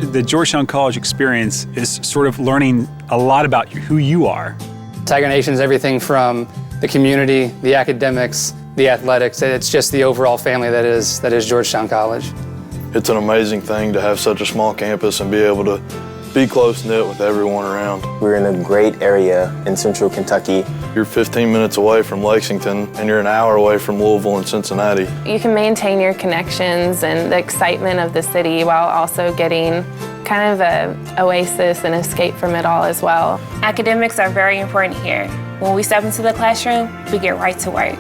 The Georgetown College experience is sort of learning a lot about who you are. Tiger Nation's everything from the community, the academics, the athletics. It's just the overall family that is Georgetown College. It's an amazing thing to have such a small campus and be able to be close-knit with everyone around. We're in a great area in central Kentucky. You're 15 minutes away from Lexington, and you're an hour away from Louisville and Cincinnati. You can maintain your connections and the excitement of the city while also getting kind of an oasis and escape from it all as well. Academics are very important here. When we step into the classroom, we get right to work.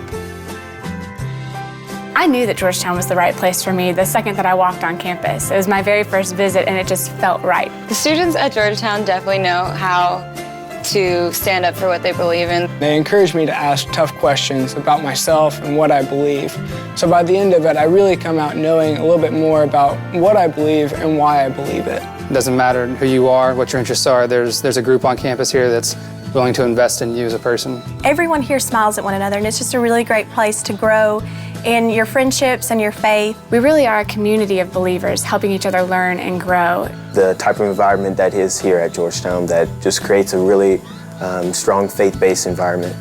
I knew that Georgetown was the right place for me the second that I walked on campus. It was my very first visit and it just felt right. The students at Georgetown definitely know how to stand up for what they believe in. They encourage me to ask tough questions about myself and what I believe. So by the end of it, I really come out knowing a little bit more about what I believe and why I believe it. It doesn't matter who you are, what your interests are. There's a group on campus here that's willing to invest in you as a person. Everyone here smiles at one another, and it's just a really great place to grow in your friendships and your faith. We really are a community of believers helping each other learn and grow. The type of environment that is here at Georgetown that just creates a really strong faith-based environment.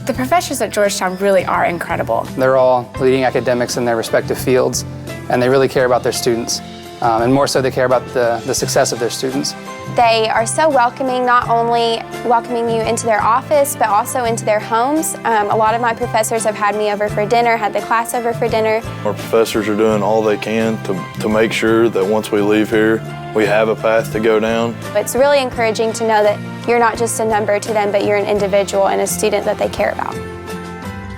The professors at Georgetown really are incredible. They're all leading academics in their respective fields, and they really care about their students. And more so, they care about the success of their students. They are so welcoming, not only welcoming you into their office, but also into their homes. A lot of my professors have had me over for dinner, had the class over for dinner. Our professors are doing all they can to make sure that once we leave here, we have a path to go down. It's really encouraging to know that you're not just a number to them, but you're an individual and a student that they care about.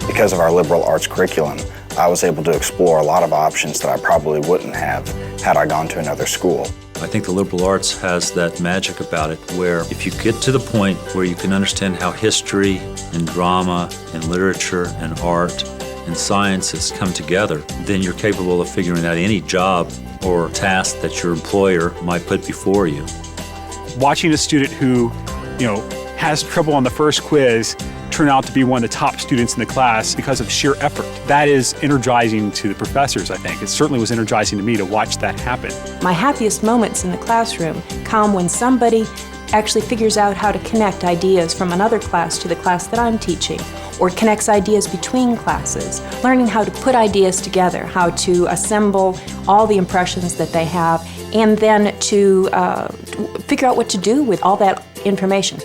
Because of our liberal arts curriculum, I was able to explore a lot of options that I probably wouldn't have had I gone to another school. I think the liberal arts has that magic about it where if you get to the point where you can understand how history and drama and literature and art and sciences come together, then you're capable of figuring out any job or task that your employer might put before you. Watching a student who, has trouble on the first quiz turn out to be one of the top students in the class because of sheer effort. That is energizing to the professors, I think. It certainly was energizing to me to watch that happen. My happiest moments in the classroom come when somebody actually figures out how to connect ideas from another class to the class that I'm teaching, or connects ideas between classes, learning how to put ideas together, how to assemble all the impressions that they have, and then to figure out what to do with all that information.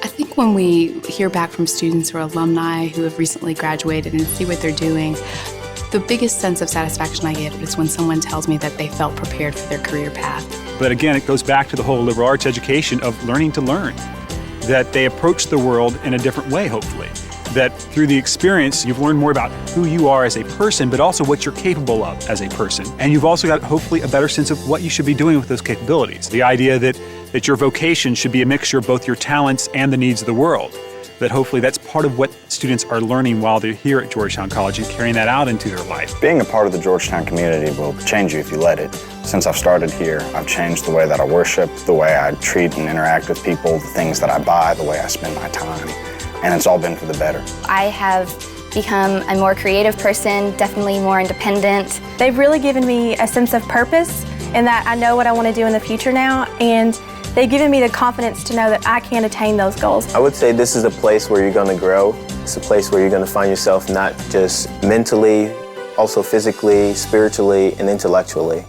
I think when we hear back from students or alumni who have recently graduated and see what they're doing, the biggest sense of satisfaction I get is when someone tells me that they felt prepared for their career path. But again, it goes back to the whole liberal arts education of learning to learn, that they approach the world in a different way, hopefully. That through the experience, you've learned more about who you are as a person, but also what you're capable of as a person. And you've also got, hopefully, a better sense of what you should be doing with those capabilities. The idea that your vocation should be a mixture of both your talents and the needs of the world. That hopefully that's part of what students are learning while they're here at Georgetown College and carrying that out into their life. Being a part of the Georgetown community will change you if you let it. Since I've started here, I've changed the way that I worship, the way I treat and interact with people, the things that I buy, the way I spend my time. And it's all been for the better. I have become a more creative person, definitely more independent. They've really given me a sense of purpose in that I know what I want to do in the future now, and they've given me the confidence to know that I can attain those goals. I would say this is a place where you're going to grow. It's a place where you're going to find yourself not just mentally, also physically, spiritually, and intellectually.